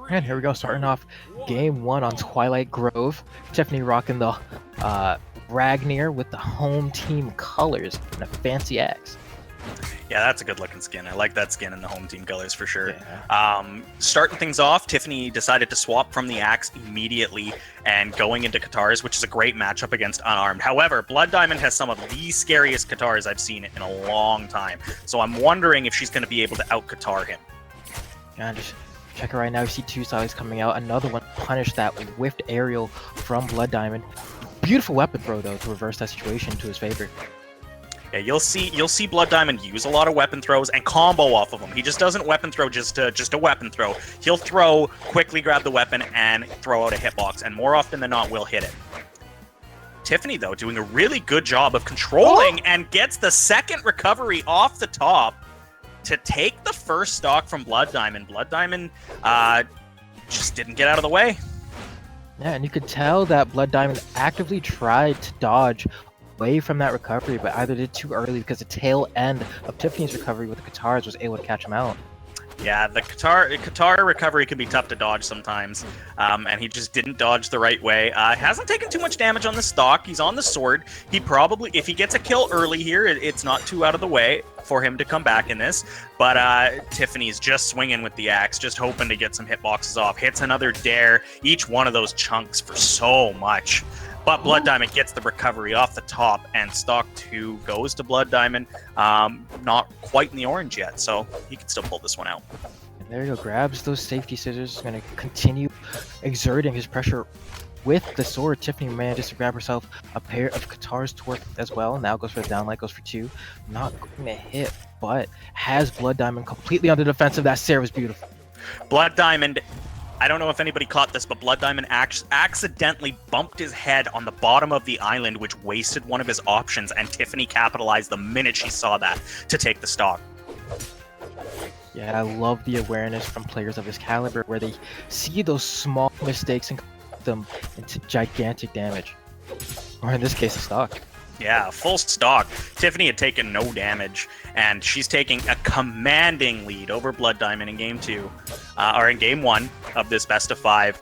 And here we go, starting off game one on Twilight Grove. Tiffany rocking the Ragnar with the home team colors and a fancy axe. Yeah, that's a good looking skin. I like that skin in the home team colors for sure. Yeah. Starting things off, Tiffany decided to swap from the axe immediately and going into Katars, which is a great matchup against unarmed. However, Blood Diamond has some of the scariest Katars I've seen in a long time. So I'm wondering if she's going to be able to out-Katar him. And just check it right now. You see two sides coming out. Another one punished that whiffed aerial from Blood Diamond. Beautiful weapon throw though to reverse that situation to his favor. Yeah, you'll see Blood Diamond use a lot of weapon throws and combo off of them. He just doesn't weapon throw just a weapon throw. He'll throw, quickly grab the weapon, and throw out a hitbox, and more often than not, will hit it. Tiffany, though, doing a really good job of controlling and gets the second recovery off the top to take the first stock from Blood Diamond. Blood Diamond just didn't get out of the way. Yeah, and you could tell that Blood Diamond actively tried to dodge away from that recovery, but either did too early because the tail end of Tiffany's recovery with the Katars was able to catch him out. Yeah, the Katar recovery can be tough to dodge sometimes, and he just didn't dodge the right way. Hasn't taken too much damage on the stock. He's on the sword. He probably, if he gets a kill early here, it's not too out of the way for him to come back in this. But Tiffany's just swinging with the axe, just hoping to get some hitboxes off. Hits another dare, each one of those chunks for so much. But Blood Diamond gets the recovery off the top, and stock 2 goes to Blood Diamond. Not quite in the orange yet, so he can still pull this one out. And there you go, grabs those safety scissors, going to continue exerting his pressure with the sword. Tiffany manages to grab herself a pair of Katar's Torque as well. Now goes for the downlight, goes for 2. Not going to hit, but has Blood Diamond completely on the defensive. That Sarah was beautiful. Blood Diamond, I don't know if anybody caught this, but Blood Diamond accidentally bumped his head on the bottom of the island, which wasted one of his options, and Tiffany capitalized the minute she saw that to take the stock. Yeah, I love the awareness from players of his caliber where they see those small mistakes and convert them into gigantic damage. Or in this case, a stock. Yeah, full stock. Tiffany had taken no damage, and she's taking a commanding lead over Blood Diamond in game 2, or in game 1 of this best of 5.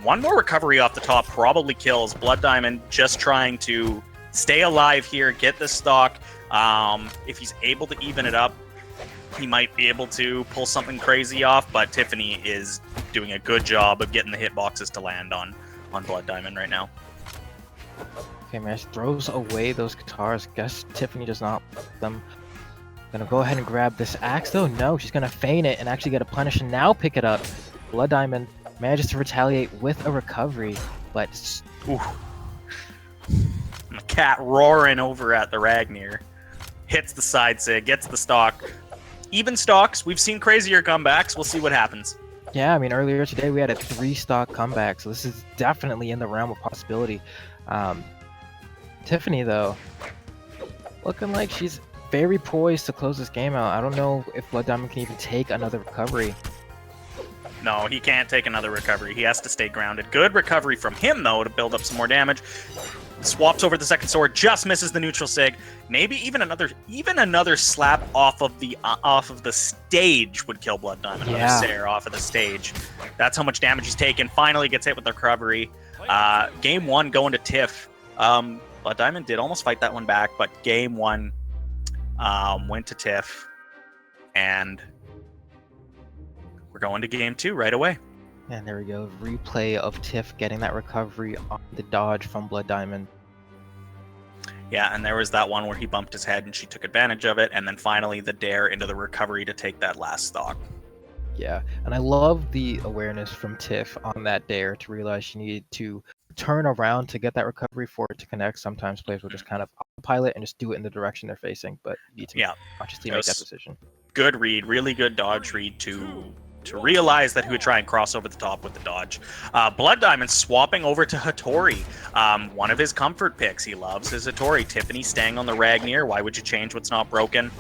One more recovery off the top probably kills. Blood Diamond just trying to stay alive here, get the stock. If he's able to even it up, he might be able to pull something crazy off, but Tiffany is doing a good job of getting the hitboxes to land on Blood Diamond right now. Okay, Mash throws away those Katars. Guess Tiffany does not like them. Gonna go ahead and grab this axe though. No, she's gonna feign it and actually get a punish and now pick it up. Blood Diamond manages to retaliate with a recovery, but ooh. The cat roaring over at the Ragnar. Hits the side sig, gets the stock. Even stocks, we've seen crazier comebacks. We'll see what happens. Yeah, I mean, earlier today we had a 3-stock comeback, so this is definitely in the realm of possibility. Tiffany, though, looking like she's very poised to close this game out. I don't know if Blood Diamond can even take another recovery. No, he can't take another recovery. He has to stay grounded. Good recovery from him, though, to build up some more damage. Swaps over the second sword, just misses the neutral sig. Maybe even another slap off of the stage would kill Blood Diamond. Yeah. Another Sair off of the stage. That's how much damage he's taken. Finally gets hit with the recovery. Game 1 going to Tiff. Blood Diamond did almost fight that one back, but game 1 went to Tiff, and we're going to game 2 right away. And there we go, replay of Tiff getting that recovery on the dodge from Blood Diamond. Yeah, and there was that one where he bumped his head and she took advantage of it, and then finally the dare into the recovery to take that last stock. Yeah, and I love the awareness from Tiff on that dare to realize she needed to turn around to get that recovery for it to connect. Sometimes players will just kind of autopilot and just do it in the direction they're facing, but you need to consciously make that decision. Good read, really good dodge read to realize that he would try and cross over the top with the dodge. Blood Diamond swapping over to Hattori. One of his comfort picks. He loves his Hattori. Tiffany staying on the Ragnar. Why would you change what's not broken?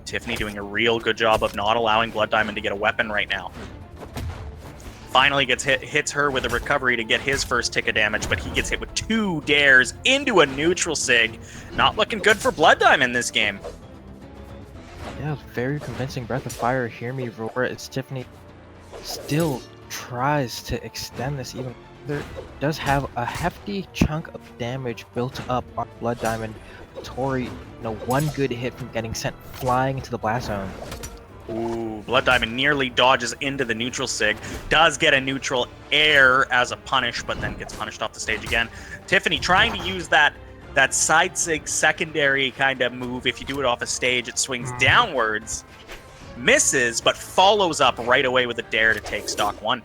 Tiffany doing a real good job of not allowing Blood Diamond to get a weapon right now. Finally hits her with a recovery to get his first tick of damage, but he gets hit with 2 dares into a neutral sig. Not looking good for Blood Diamond this game. Yeah, very convincing breath of fire. Hear me roar. It's Tiffany still tries to extend this even further. Does have a hefty chunk of damage built up on Blood Diamond. Tori, one good hit from getting sent flying into the blast zone. Ooh, Blood Diamond nearly dodges into the neutral sig. Does get a neutral air as a punish, but then gets punished off the stage again. Tiffany trying to use that side sig secondary kind of move. If you do it off a stage, it swings downwards. Misses, but follows up right away with a dare to take stock 1.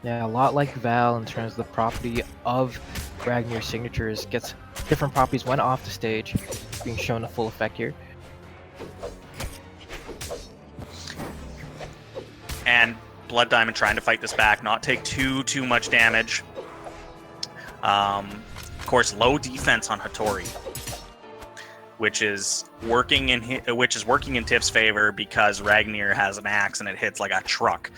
Yeah, a lot like Val in terms of the property of Ragnar's signatures. Gets different properties when off the stage, being shown to full effect here. And Blood Diamond trying to fight this back, not take too much damage. Of course, low defense on Hattori, which is working in Tiff's favor because Ragnar has an axe and it hits like a truck.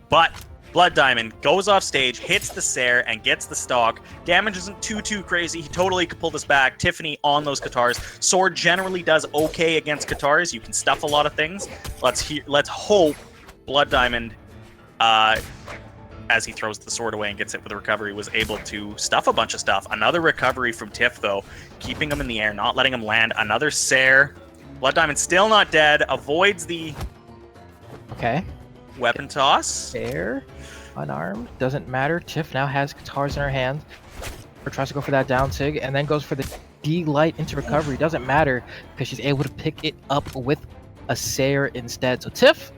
But Blood Diamond goes off stage, hits the Sair, and gets the stock. Damage isn't too crazy. He totally could pull this back. Tiffany on those Katars. Sword generally does okay against Katars. You can stuff a lot of things. Let's hope Blood Diamond, as he throws the sword away and gets hit with a recovery, was able to stuff a bunch of stuff. Another recovery from Tiff, though, keeping him in the air, not letting him land. Another Sair. Blood Diamond still not dead. Avoids the weapon toss. Sair, unarmed, doesn't matter. Tiff now has Katars in her hand. Or tries to go for that down sig, and then goes for the D-light into recovery. Doesn't matter, because she's able to pick it up with a Sair instead. So Tiff,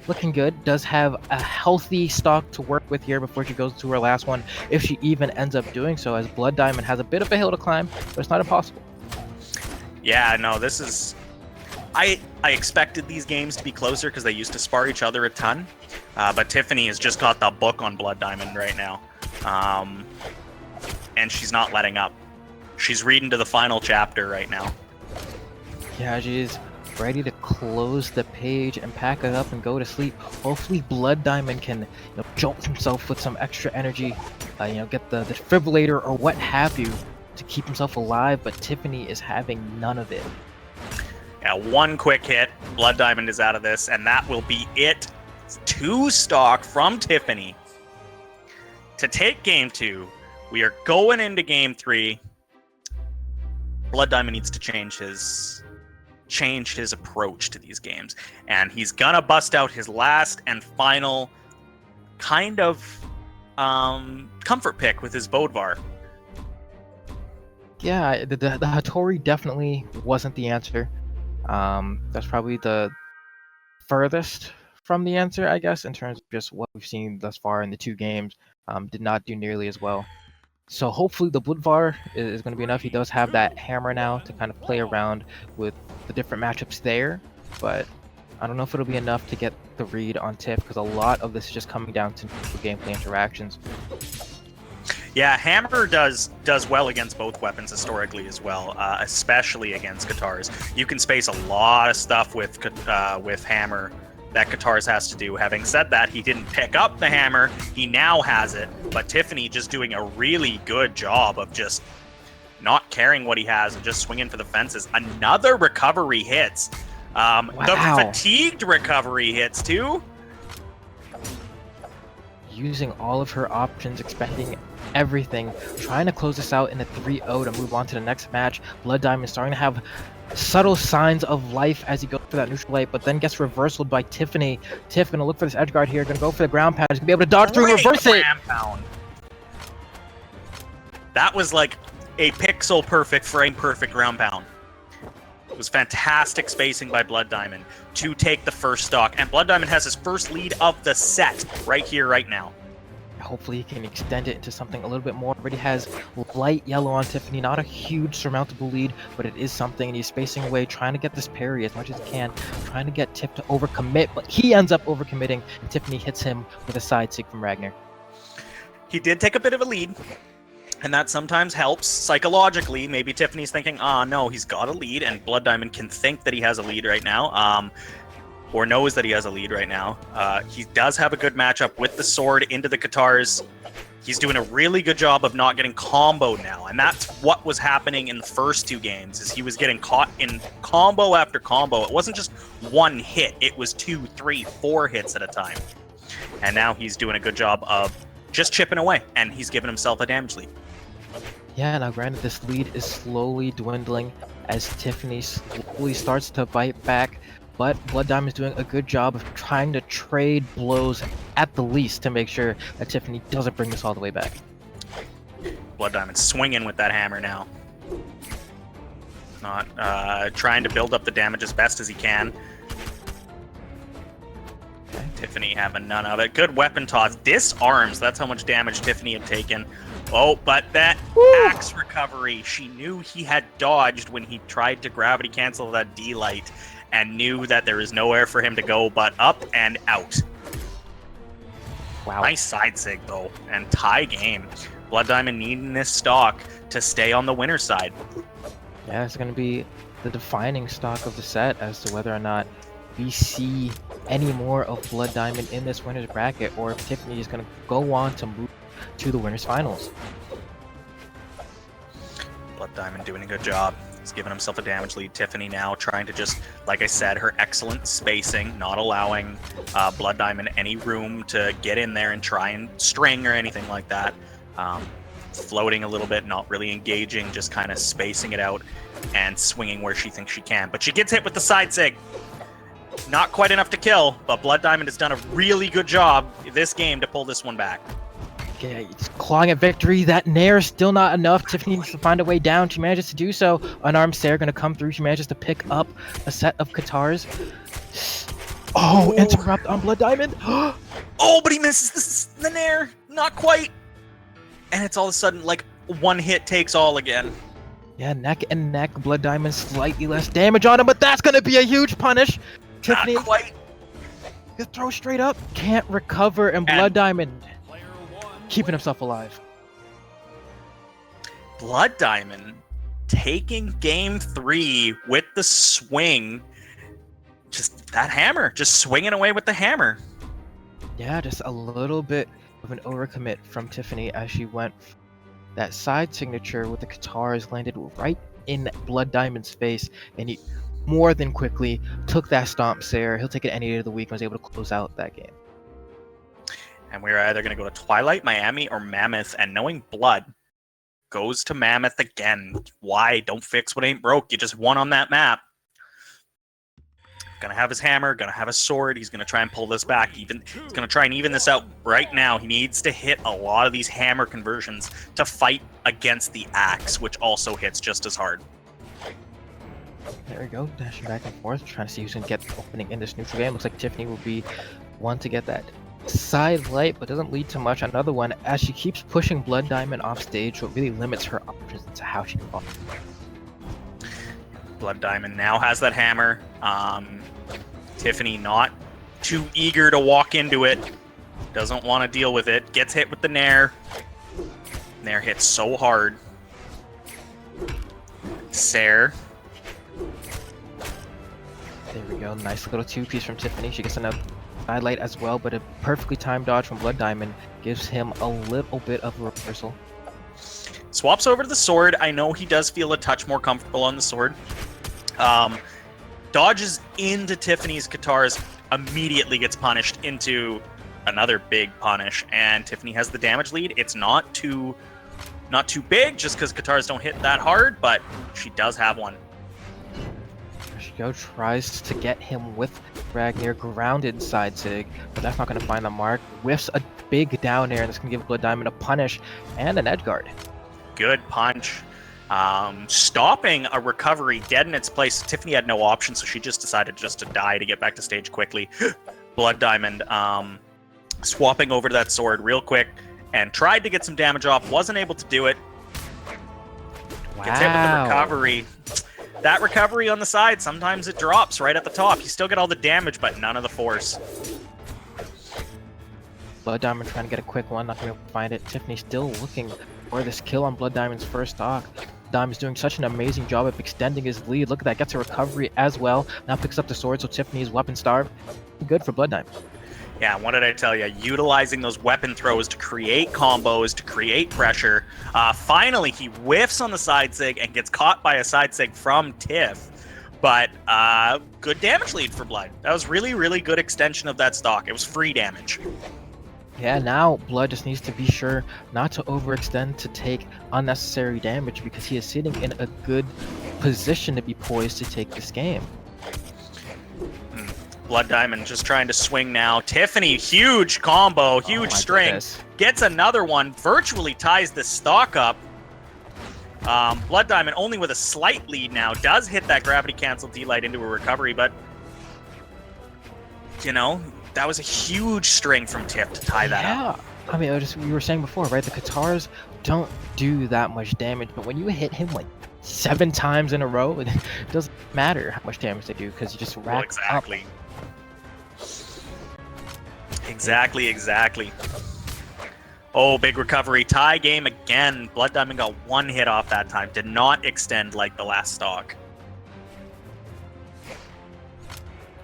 looking good, does have a healthy stock to work with here before she goes to her last one, if she even ends up doing so, as Blood Diamond has a bit of a hill to climb, but it's not impossible. Yeah, no, this is... I expected these games to be closer because they used to spar each other a ton, but Tiffany has just got the book on Blood Diamond right now, and she's not letting up. She's reading to the final chapter right now. Yeah, she's ready to close the page and pack it up and go to sleep. Hopefully Blood Diamond can jolt himself with some extra energy, get the defibrillator or what have you to keep himself alive, but Tiffany is having none of it. Yeah, one quick hit, Blood Diamond is out of this, and that will be it. 2 stock from Tiffany to take game 2. We are going into game 3. Blood Diamond needs to change his approach to these games, and he's gonna bust out his last and final kind of comfort pick with his Bodvar. Yeah, the Hattori definitely wasn't the answer. That's probably the furthest from the answer, I guess, in terms of just what we've seen thus far in the 2 games. Did not do nearly as well. So hopefully the Bodvar is going to be enough. He does have that hammer now to kind of play around with the different matchups there, but I don't know if it'll be enough to get the read on Tiff, because a lot of this is just coming down to gameplay interactions. Yeah, hammer does well against both weapons historically as well, especially against Katars. You can space a lot of stuff with hammer that Katars has to do. Having said that, he didn't pick up the hammer. He now has it, but Tiffany just doing a really good job of just not caring what he has and just swinging for the fences. Another recovery hits. Wow. The fatigued recovery hits too. Using all of her options, expending everything, trying to close this out in a 3-0 to move on to the next match. Blood Diamond starting to have subtle signs of life as he goes for that neutral light, but then gets reversaled by Tiffany. Tiff gonna look for this edge guard here, gonna go for the ground pound. He's gonna be able to dodge through and reverse it. Pound. That was like a pixel perfect, frame perfect ground pound. It was fantastic spacing by Blood Diamond to take the first stock, and Blood Diamond has his first lead of the set right here, right now. Hopefully he can extend it into something a little bit more. Already has light yellow on Tiffany, not a huge surmountable lead, but it is something, and he's spacing away, trying to get this parry as much as he can, trying to get Tiff to overcommit, but he ends up overcommitting, and Tiffany hits him with a side sig from Ragnar. He did take a bit of a lead, and that sometimes helps psychologically. Maybe Tiffany's thinking, no, he's got a lead, and Blood Diamond can think that he has a lead right now, or knows that he has a lead right now. He does have a good matchup with the sword into the Katars. He's doing a really good job of not getting comboed now, and that's what was happening in the first 2 games, is he was getting caught in combo after combo. It wasn't just one hit, it was 2, 3, 4 hits at a time. and now he's doing a good job of just chipping away, and he's giving himself a damage lead. Yeah, now granted, this lead is slowly dwindling as Tiffany slowly starts to bite back, but Blood Diamond's doing a good job of trying to trade blows at the least to make sure that Tiffany doesn't bring this all the way back. Blood Diamond swinging with that hammer now. Not trying to build up the damage as best as he can. Okay. Tiffany having none of it. Good weapon toss. Disarms. That's how much damage Tiffany had taken. Oh, but that axe recovery. She knew he had dodged when he tried to gravity cancel that D-light and knew that there is nowhere for him to go but up and out. Wow. Nice side sig, though, and tie game. Blood Diamond needing this stock to stay on the winner's side. Yeah, it's going to be the defining stock of the set as to whether or not we see any more of Blood Diamond in this winner's bracket, or if Tiffany is going to go on to move to the winner's finals. Blood Diamond doing a good job. He's giving himself a damage lead. Tiffany now trying to just, like I said, her excellent spacing, not allowing Blood Diamond any room to get in there and try and string or anything like that. Floating a little bit, not really engaging, just kind of spacing it out and swinging where she thinks she can. But she gets hit with the side sig. Not quite enough to kill, but Blood Diamond has done a really good job this game to pull this one back. Okay, it's clawing at victory. That Nair is still not enough. Tiffany needs to find a way down. She manages to do so. Unarmed Sarah going to come through. She manages to pick up a set of Katars. Oh, interrupt on Blood Diamond. Oh, but he misses the Nair. Not quite. And it's all of a sudden like one hit takes all again. Yeah, neck and neck. Blood Diamond slightly less damage on him, but that's going to be a huge punish. Tiffany Not quite. throw straight up. Can't recover, and Blood Diamond keeping himself alive. Blood Diamond taking game 3 with the swing. Just that hammer. Just swinging away with the hammer. Yeah, just a little bit of an overcommit from Tiffany as she went. That side signature with the Katars landed right in Blood Diamond's face, and he more than quickly took that stomp Sarah. He'll take it any day of the week and was able to close out that game. And we're either going to go to Twilight, Miami, or Mammoth, and knowing Blood goes to Mammoth again. Why? Don't fix what ain't broke. You just won on that map. Gonna have his hammer, gonna have his sword. He's gonna try and pull this back. He's gonna try and even this out right now. He needs to hit a lot of these hammer conversions to fight against the axe, which also hits just as hard. There we go, dashing back and forth, trying to see who's gonna get the opening in this neutral game. Looks like Tiffany will be one to get that side light, but doesn't lead to much. Another one as she keeps pushing Blood Diamond off stage, so it really limits her options into how she can fall. Blood Diamond now has that hammer. Tiffany not too eager to walk into it. Doesn't want to deal with it. Gets hit with the Nair. Nair hits so hard. Sarah. There we go, nice little two-piece from Tiffany. She gets another side light as well, but a perfectly timed dodge from Blood Diamond gives him a little bit of a reversal. Swaps over to the sword. I know he does feel a touch more comfortable on the sword. Dodges into Tiffany's Katars, immediately gets punished into another big punish, and Tiffany has the damage lead. It's not too big, just because Katars don't hit that hard, but she does have one. There she go, tries to get him with Ragnar, grounded side sig, but that's not going to find the mark. Whiffs a big down air, and it's going to give Blood Diamond a punish and an edge guard. Good punch. Stopping a recovery dead in its place. Tiffany had no option, so she just decided just to die to get back to stage quickly. Blood Diamond swapping over to that sword real quick and tried to get some damage off. Wasn't able to do it. Wow. Gets hit with the recovery. That recovery on the side, sometimes it drops right at the top. You still get all the damage, but none of the force. Blood Diamond trying to get a quick one, not going to be able to find it. Tiffany still looking for this kill on Blood Diamond's first stock. Diamond's doing such an amazing job of extending his lead. Look at that, gets a recovery as well. Now picks up the sword, so Tiffany is weapon starved. Good for Blood Diamond. Yeah, what did I tell you? Utilizing those weapon throws to create combos, to create pressure. Finally, he whiffs on the side sig and gets caught by a side sig from Tiff. But good damage lead for Blood. That was really, really good extension of that stock. It was free damage. Yeah, now Blood just needs to be sure not to overextend to take unnecessary damage because he is sitting in a good position to be poised to take this game. Blood Diamond just trying to swing now. Tiffany, huge combo, huge string. Goodness. Gets another one, virtually ties the stock up. Blood Diamond only with a slight lead now. Does hit that gravity cancel D-Light into a recovery, but you know, that was a huge string from Tiff to tie that up. I mean, we were saying before, right? The Katars don't do that much damage, but when you hit him like 7 times in a row, it doesn't matter how much damage they do because you just rack exactly. up. Exactly. Oh, big recovery. Tie game again. Blood Diamond got 1 hit off that time. Did not extend like the last stock.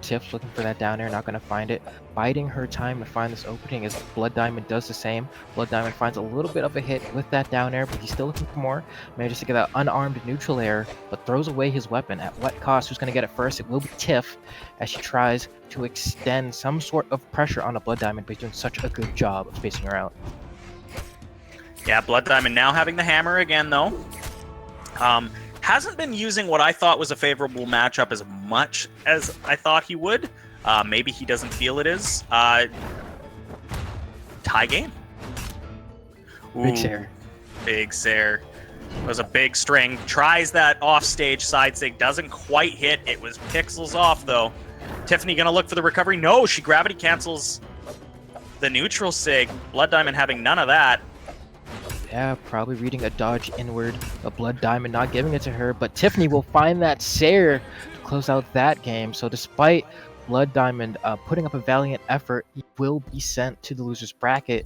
Tiff's looking for that down air, not going to find it. Biding her time to find this opening as Blood Diamond does the same. Blood Diamond finds a little bit of a hit with that down air, but he's still looking for more. Manages to get that unarmed neutral air, but throws away his weapon. At what cost? Who's going to get it first? It will be Tiff as she tries to extend some sort of pressure on a Blood Diamond, but he's doing such a good job of spacing her out. Yeah, Blood Diamond now having the hammer again, though. Hasn't been using what I thought was a favorable matchup as much as I thought he would. Maybe he doesn't feel it is. Tie game. Big Sair. Big Sair. It was a big string. Tries that offstage side sig. Doesn't quite hit. It was pixels off, though. Tiffany gonna look for the recovery. No, she gravity cancels the neutral sig. Blood Diamond having none of that. Yeah, probably reading a dodge inward, a Blood Diamond not giving it to her, but Tiffany will find that Sair to close out that game. So despite Blood Diamond putting up a valiant effort, he will be sent to the loser's bracket.